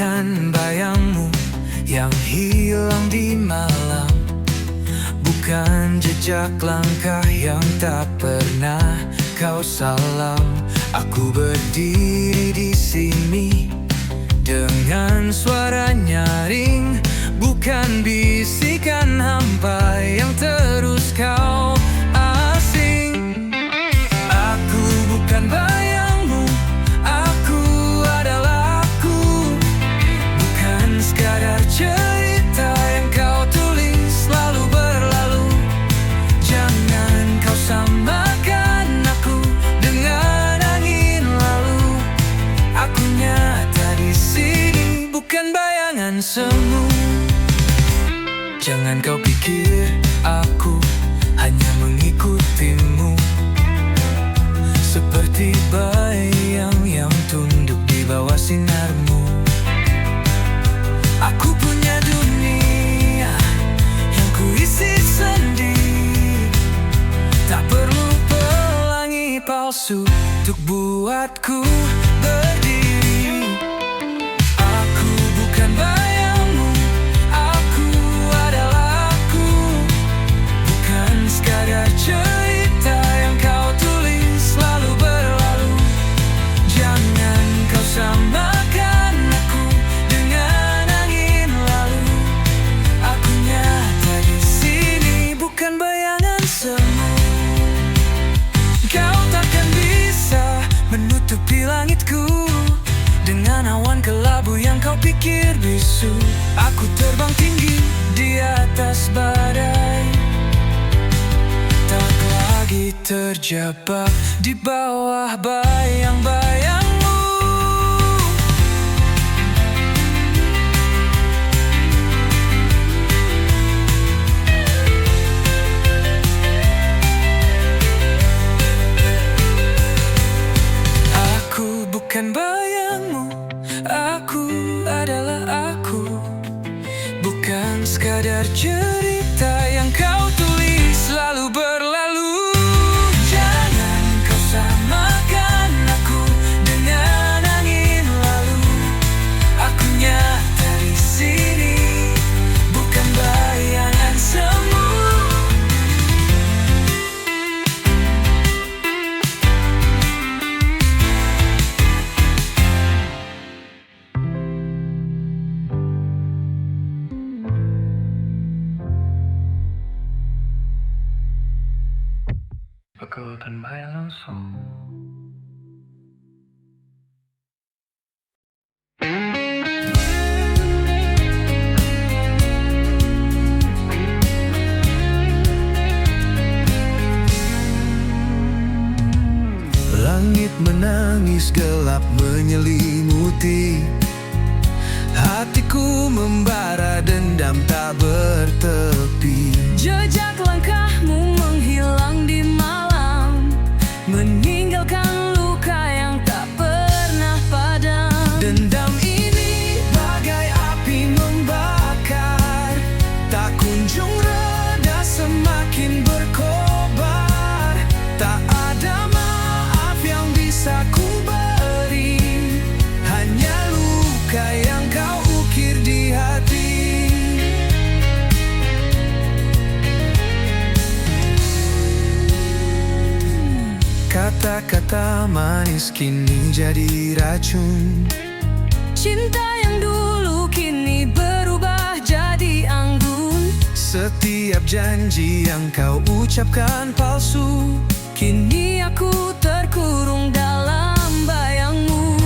dengan bayangmu yang hilang di malam. Bukan jejak langkah yang tak pernah kau salam. Aku berdiri di sini dengan suara nyaring, bukan bisikan hampa yang terus kau asing. Aku bukan bayangmu, aku adalah aku. Bukan sekadar cerita yang kau tulis lalu berlalu. Jangan kau samakan aku dengan angin lalu. Aku nyata di sini, bukan bayangan semu. Jangan kau pikir aku hanya mengikutimu, seperti bayang yang tunduk di bawah sinarmu. Aku punya dunia yang kuisi sendiri. Tak perlu pelangi palsu untuk buatku berdiri. Aku bukan bayangmu, aku adalah aku. Bukan sekadar cerita yang kau tulis lalu berlalu. Jangan kau samakan aku dengan angin lalu. Aku nyata di sini, bukan bayangan semu. Kau takkan bisa menutupi langitku dengan awan kelabu yang kau pikir bisu. Aku terbang tinggi di atas badai, tak lagi terjebak di bawah bayang-bayangmu. Aku bukan bayangmu, aku adalah aku. Bukan sekadar cerita yang kau tulis lalu berlalu. Jangan kau samakan aku dengan angin lalu. Aku nyata di sini, bukan bayangan semu. Aku akan bayang langsung. Langit menangis gelap menyelimuti. Hatiku membara dendam tak bertepi. Jejak langkahmu menghilang di malam, meninggalkan luka yang tak pernah padam. Dendam ini bagai api membakar, tak kunjung reda semakin berkobar. Tak ada maaf yang bisa ku beri, hanya luka yang kau ukir di hati. Kata-kata manis kini jadi racun. Cinta yang dulu kini berubah jadi anggun. Setiap janji yang kau ucapkan palsu. Kini aku terkurung dalam bayangmu.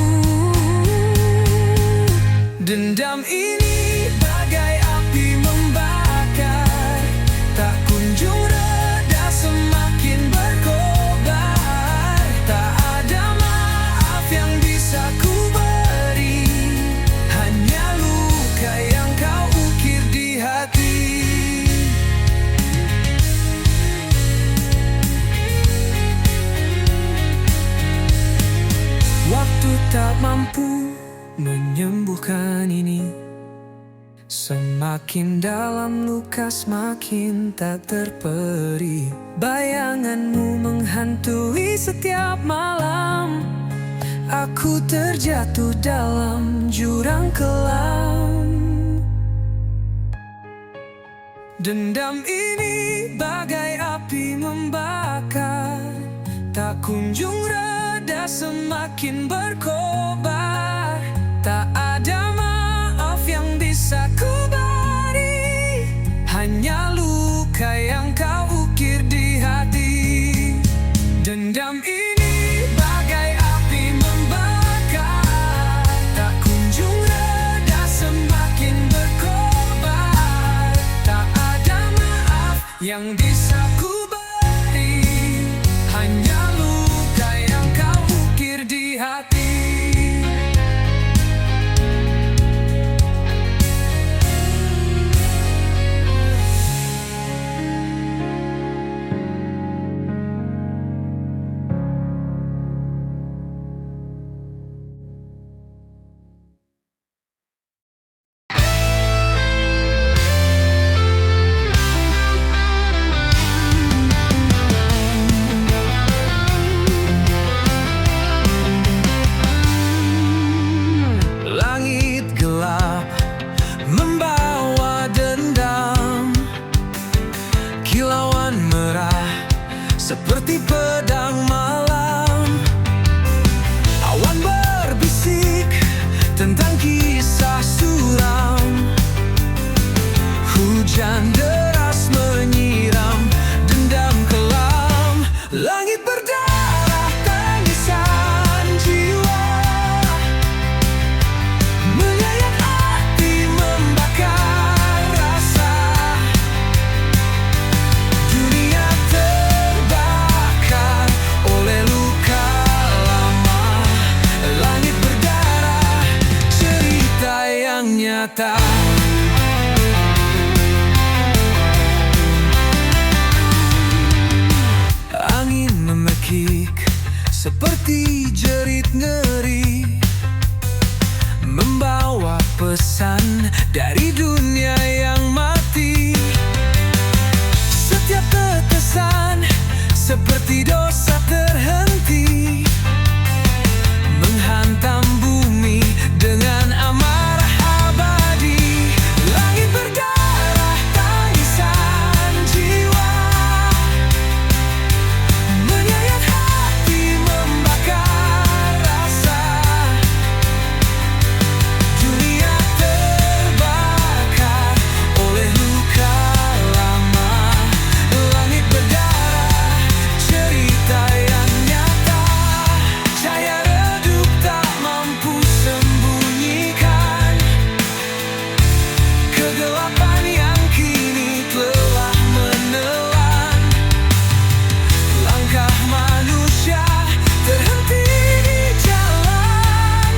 Dendam ini bagai api membakar, tak kunjung reda semakin berkobar. Tak ada maaf yang bisa ku beri, hanya luka yang kau ukir di hati. Waktu tak mampu menyembuhkan ini. Semakin dalam luka semakin tak terperi. Bayanganmu menghantui setiap malam. Aku terjatuh dalam jurang kelam. Dendam ini bagai api membakar, tak kunjung reda, semakin berkobar. Tak ada maaf yang bisa ku beri, hanya luka yang kau ukir di hati. Dendam ini bagai api membakar, tak kunjung reda, semakin berkobar. Tak ada maaf yang bisa ku beri, hanya luka yang kau ukir di hati. Seperti pedang malam, awan berbisik tentang kisah suram. Hujan deras menyiram dendam kelam. Langit berdarah tangisan jiwa, menyayat hati, membakar rasa. Dunia terbakar oleh luka lama. Langit berdarah, cerita yang nyata. Angin memekik seperti jerit ngeri, membawa pesan dari dunia yang mati. Setiap tetesan seperti dosa terhenti, menghantam bumi dengan amarah abadi. Langit berdarah tangisan jiwa, menyayat hati, membakar rasa. Dunia terbakar oleh luka lama. Langit berdarah, cerita yang nyata. Cahaya redup tak mampu sembunyikan kegelapan yang kini telah menelan. Langkah manusia terhenti di jalan.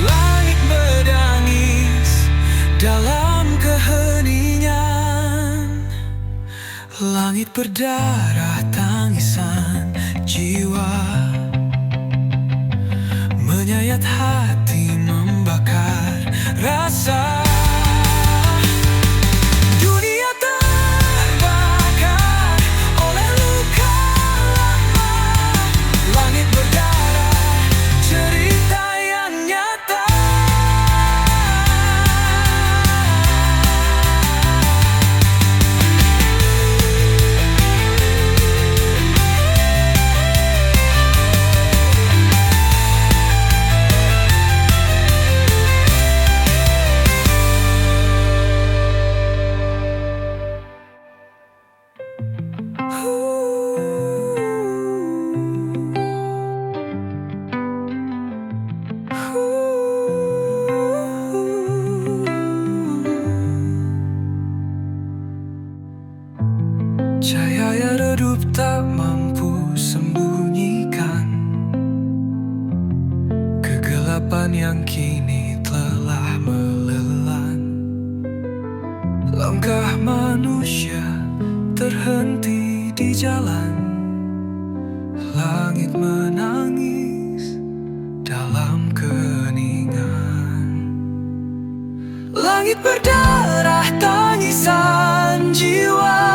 Langit berdangis dalam keheningan. Langit berdarah tangisan jiwa, menyayat hati, membakar rasa. Dunia terbakar oleh luka lama. Langit berdarah, cerita yang nyata. Cahaya redup tak mampu sembunyikan kegelapan yang kini telah melelan. Langkah manusia terhenti di jalan. Langit menangis dalam keheningan. Langit berdarah tangisan jiwa,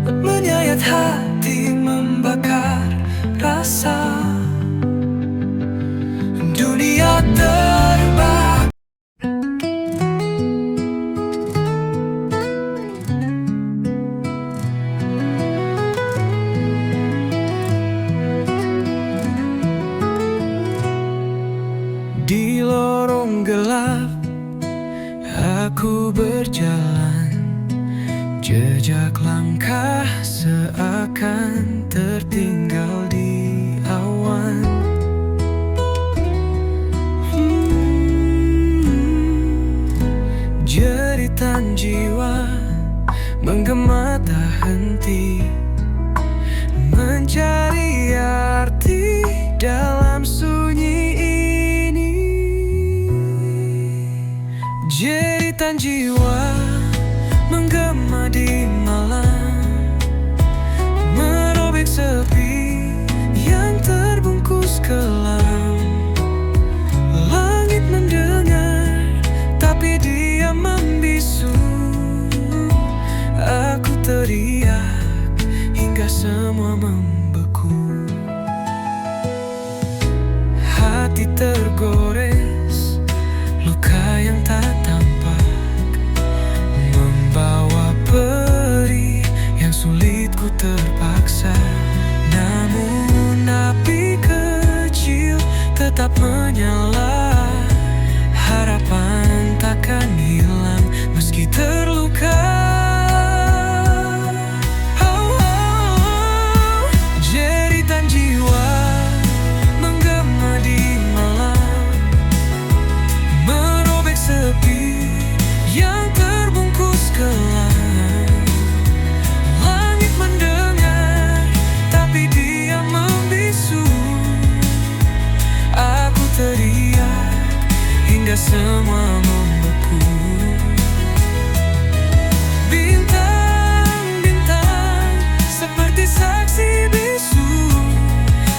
menyayat hati, membakar rasa. Dunia terbakar. lorong gelap aku berjalan, jejak langkah seakan tertinggal di awan. Jeritan jiwa menggema tak henti, mencari arti dalam sunyi ini. Jeritan jiwa menggema di malam, merobek sepi yang terbungkus kelam. Langit mendengar, tapi dia membisu. Aku teriak hingga semua membeku. Hati tergores, luka yang tak tampak, membawa perih yang sulit ku terpaksa. Namun api kecil tetap menyala, harapan takkan hilang meski terluka. Jeritan jiwa menggema di malam, merobek sepi yang terbungkus kelam. Langit mendengar, tapi dia membisu. Aku teriak hingga semua membeku. Bintang-bintang seperti saksi bisu,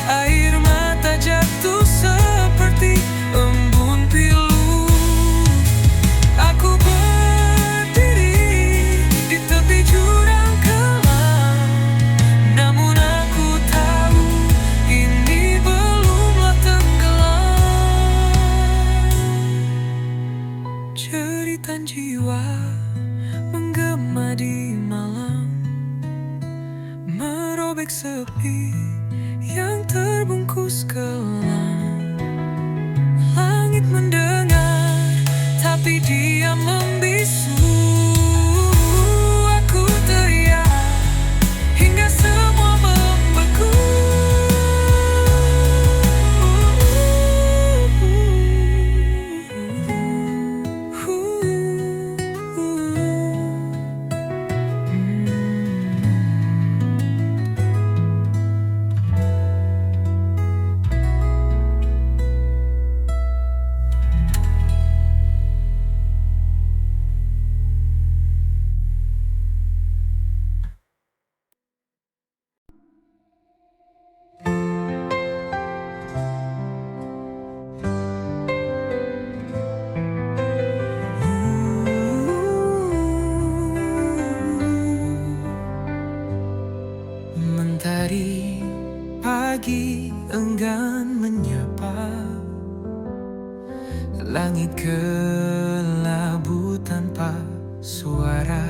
air mata jatuh seperti embun pilu. Aku berdiri di tepi jurang kelam, namun aku tahu ini belumlah tenggelam. Jeritan jiwa menggema di malam, merobek sepi yang terbungkus kelam. Langit mendengar, tapi dia membisu. Aku teriak hingga semua membeku. Mentari pagi enggan menyapa, langit kelabu tanpa suara.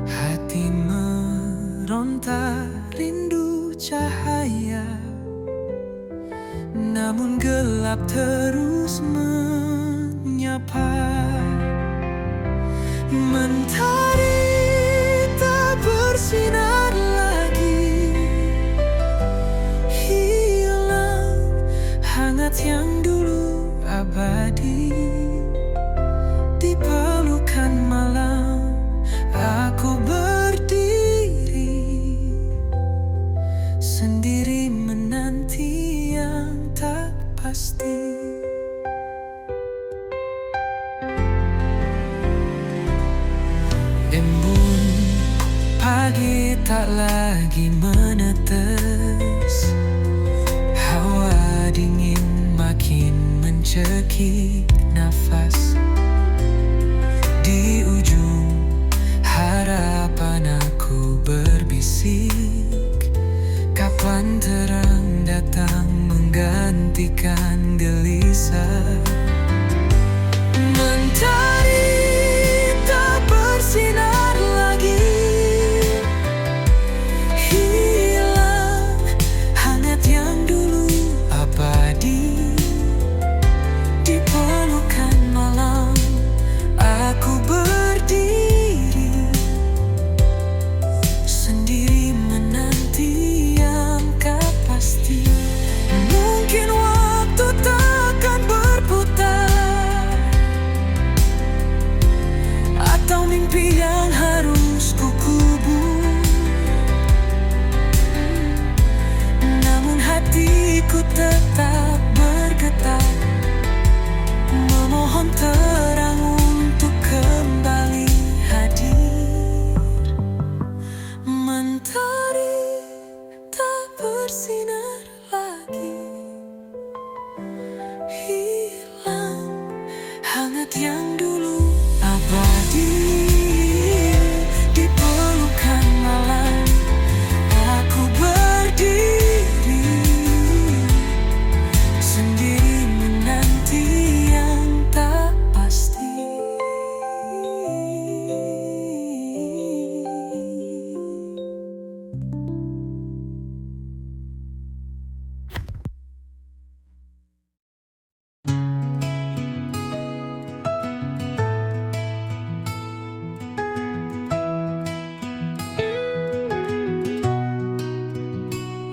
Hati meronta rindu cahaya, namun gelap terus menyapa. Mentari tak bersinar lagi, hilang hangat yang dulu abadi. Di pelukan malam aku berdiri, sendiri menanti yang tak pasti. Embun pagi tak lagi menetes, hawa dingin makin mencekik nafas. Di ujung harapan aku berbisik, kapan terang datang menggantikan gelisah. Mentari tak bersinar lagi, hilang hangat yang dulu abadi. saat yang dulu abadi. Di pelukan malam aku berdiri, sendiri menanti yang tak pasti.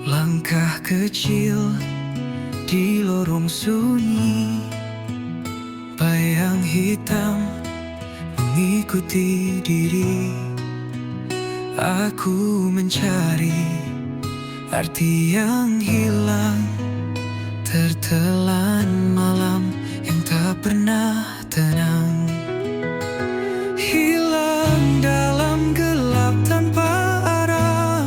Langkah kecil di lorong sunyi, bayang hitam mengikuti diri. Aku mencari arti yang hilang, tertelan malam yang tak pernah tenang. Hilang dalam gelap tanpa arah,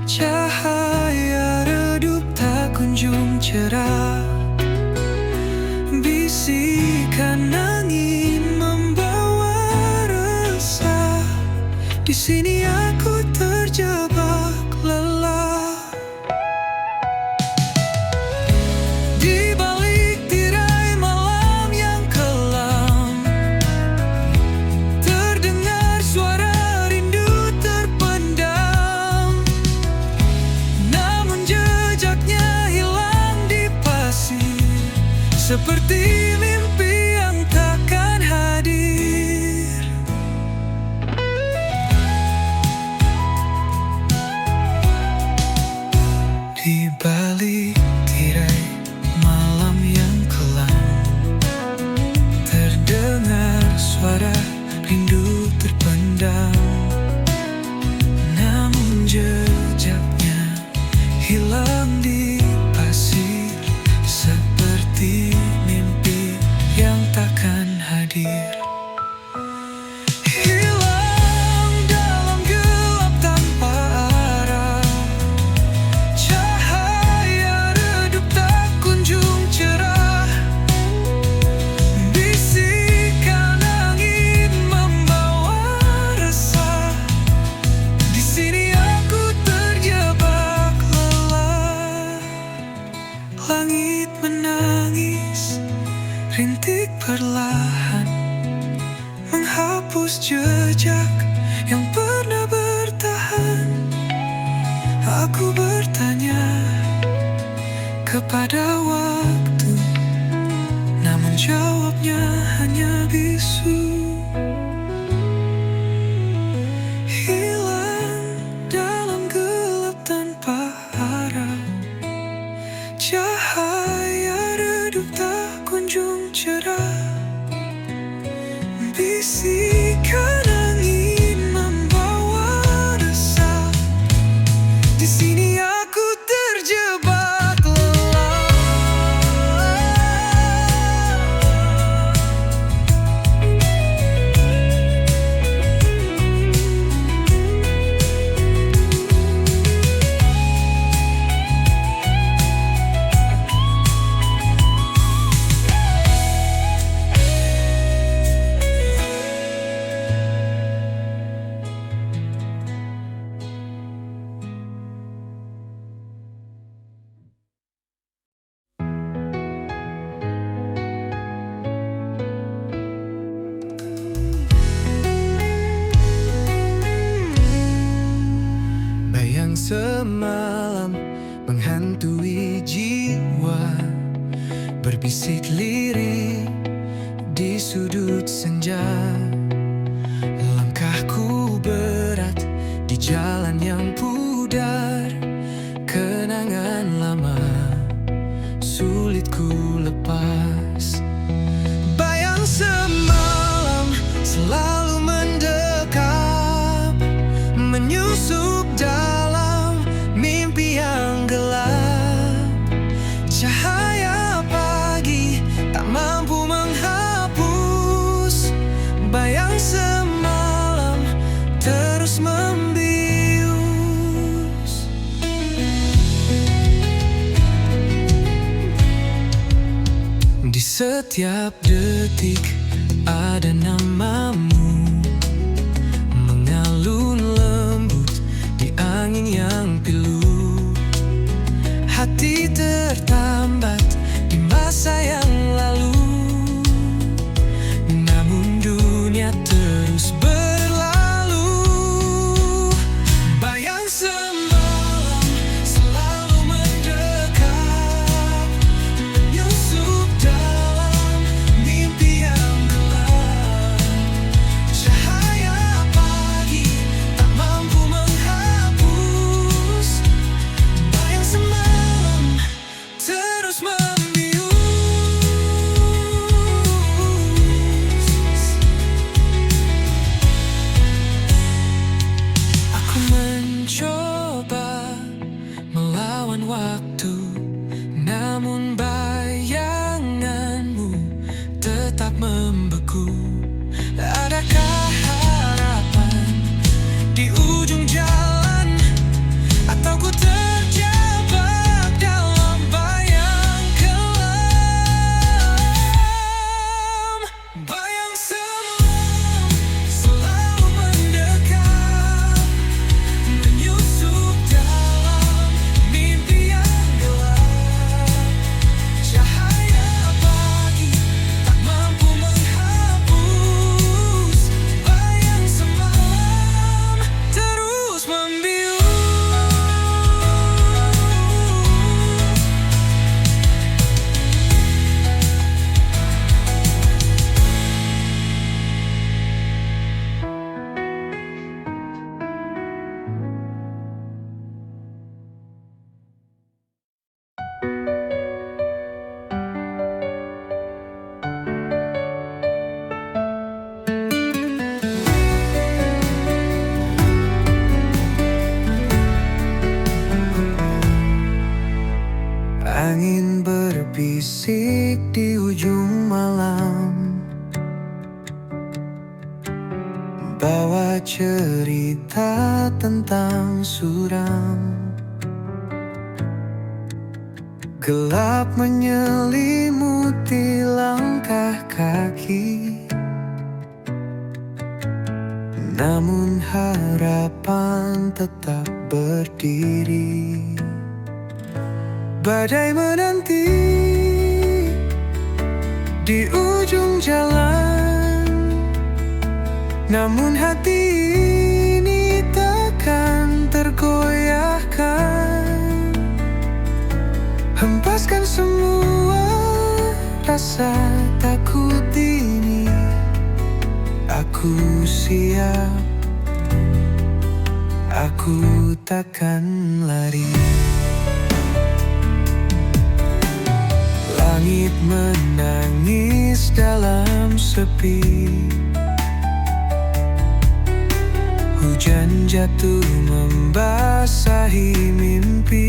cahaya redup tak kunjung cerah. Bisikan angin membawa resah, di sini aku terjebak lelah. Di balik tirai malam yang kelam, terdengar suara rindu terpendam. Namun jejaknya hilang di pasir, seperti mimpi yang takkan hadir. Di balik tirai malam yang kelam, terdengar suara rindu terpendam. Namun jejaknya hilang di pasir, seperti mimpi yang takkan hadir. Hilang dalam gelap tanpa arah, cahaya redup tak kunjung cerah. Bisikan angin membawa resah, di sini aku terjebak lelah. Langit menangis, rintik perlahan menghapus jejak yang pernah bertahan. Aku bertanya kepada waktu, namun jawabnya hanya bisu. Hilang dalam gelap tanpa arah, cahaya redup tak kunjung cerah. Bisikan angin membawa resah, di sini aku terjebak lelah. Bayang semalam menghantui jiwa, berbisik lirik di sudut senja. Langkahku berat di jalan yang pudar, kenangan lama sulit ku lepas. Bayang semalam selalu mendekap, menyusup dalam mimpi yang gelap. Cahaya pagi tak mampu menghapus bayang semalam terus membius. Di setiap detik ada namamu mengalun lembut di angin yang pilu. Hati tertambat di masa yang lalu, namun dunia terus berlalu. Bayang semalam selalu mendekat, menyusup dalam mimpi yang gelap. Cahaya pagi tak mampu menghapus. Bayang semalam terus membius. Aku mencoba melawan waktu, namun bayanganmu tetap membeku. Adakah harapan di ujung jalan, atau ku terjebak dalam bayang kelam? Bayang semalam selalu mendekat, menyusup dalam mimpi yang gelap. Cahaya pagi tak mampu menghapus. Bayang semalam terus membius. Angin berbisik di ujung malam, bawa cerita tentang suram. Gelap menyelimuti langkah kaki, namun harapan tetap berdiri. Badai menanti di ujung jalan, namun hati ini takkan tergoyahkan. Hempaskan semua rasa takut ini, aku siap, aku takkan lari. Langit menangis dalam sepi, hujan jatuh membasahi mimpi.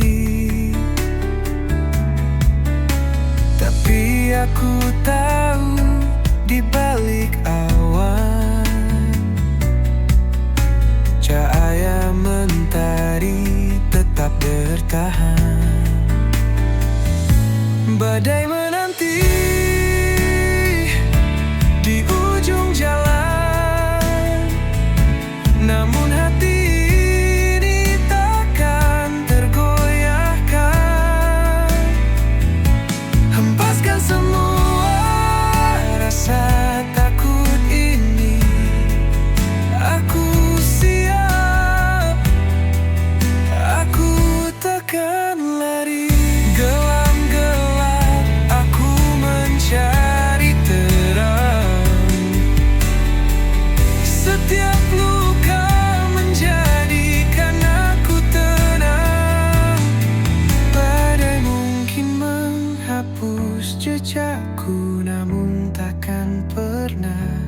Tapi aku tahu di balik awan, cahaya mentari tetap bertahan. Badai menanti di ujung jalan, namun hati ini takkan tergoyahkan. Hempaskan semua rasa takut ini, aku siap, aku takkan lari. Gelam-gelap aku mencari terang, setiap luka menjadikan aku tenang. Badai mungkin menghapus jejakku, namun takkan pernah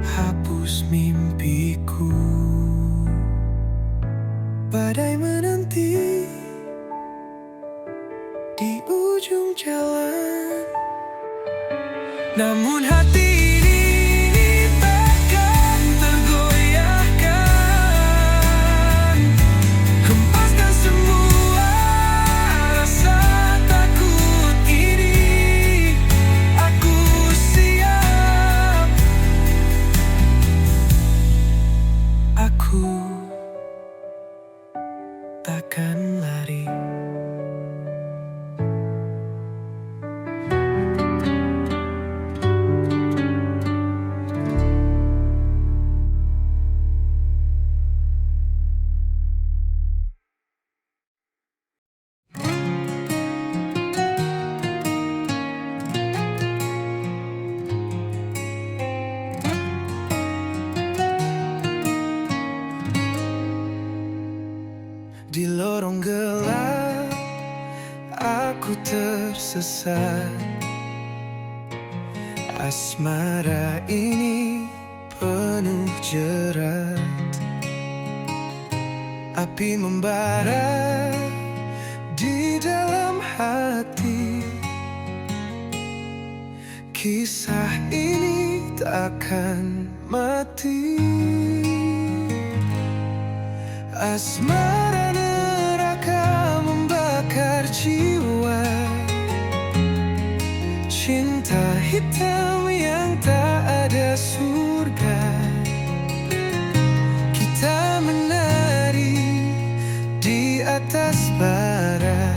hapus mimpiku. Badai menanti di ujung jalan, namun hati ini takkan tergoyahkan. Hempaskan semua rasa takut ini, dosa. Asmara ini penuh jerat, api membara di dalam hati. Kisah ini takkan mati. Asmara neraka membakar jiwa, cinta hitam yang tak ada surga. Kita menari di atas bara,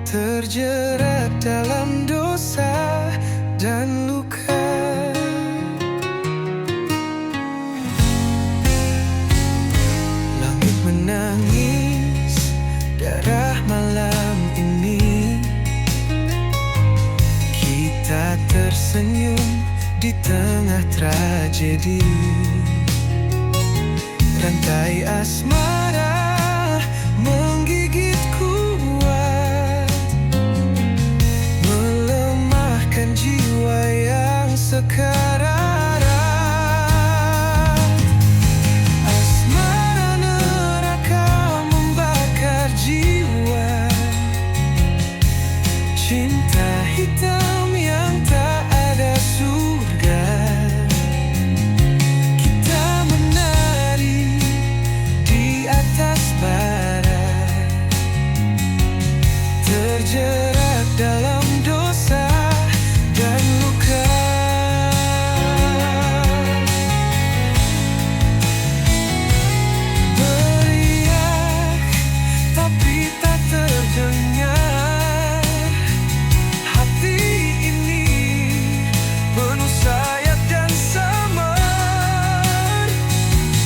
terjerat dalam dosa dan luka. Langit menangis darah malam ini, kita tersenyum di tengah tragedi. Rantai asmara menggigit kuat, melemahkan jiwa yang sekarat. Asmara neraka membakar jiwa, cinta hitam yang tak ada surga. Kita menari di atas bara, terjerat dalam dosa dan luka. Beriak tapi tak terdengar, hati ini penuh sayap dan samar.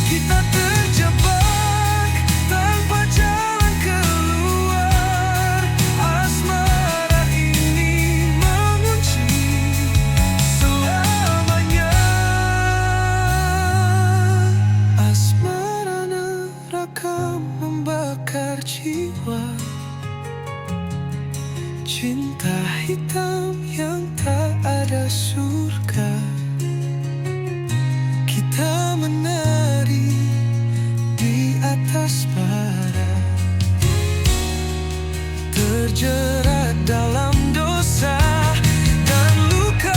Kita terjebak tanpa jalan keluar. Asmara ini mengunci selamanya. Asmara neraka membakar jiwa, cinta hitam yang tak ada surga. Kita menari di atas bara, terjerat dalam dosa dan luka.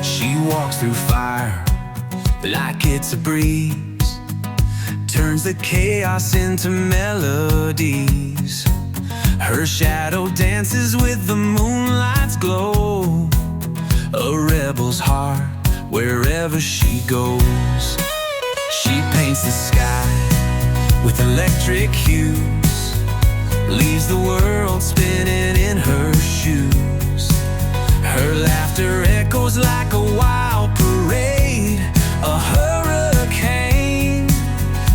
She walks through fire like it's a breeze, turns the chaos into melodies. Her shadow dances with the moonlight's glow, a rebel's heart wherever she goes. She paints the sky with electric hues, leaves the world spinning in her shoes. Her laughter echoes like a wild parade, a hurricane,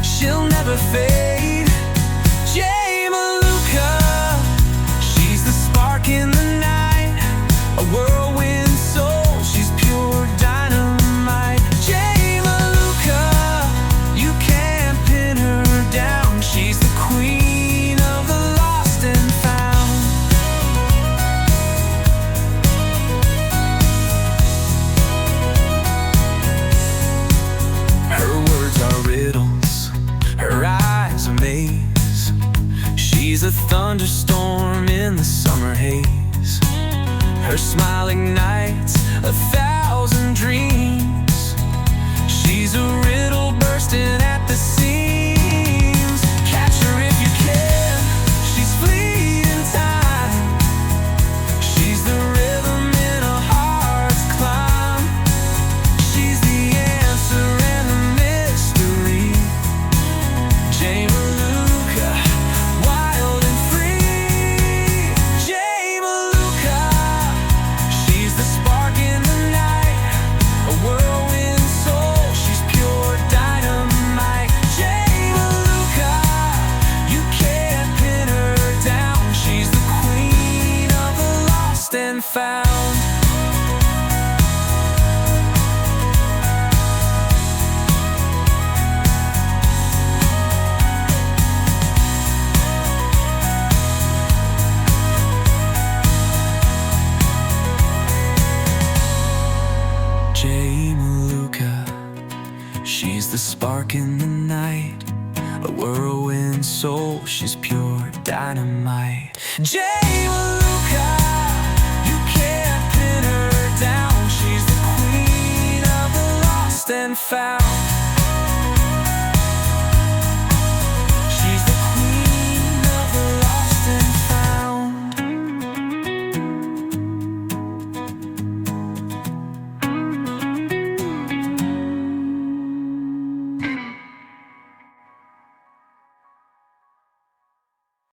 she'll never fade. Jay Maluka, she's the spark in the night, a whirlwind soul, she's pure dynamite. Jay Maluka, you can't pin her down, she's the queen of the lost and found. Her words are riddles, her eyes a maze. She's a thunderstorm in the summer haze. Her smile ignites 1,000 dreams. She's a riddle bursting at the seams. Catch her if you can, she's fleeing time. She's the rhythm in a heart's climb. She's the answer and the mystery. and soul, she's pure dynamite. Jay Maluka, you can't pin her down. She's the queen of the lost and found.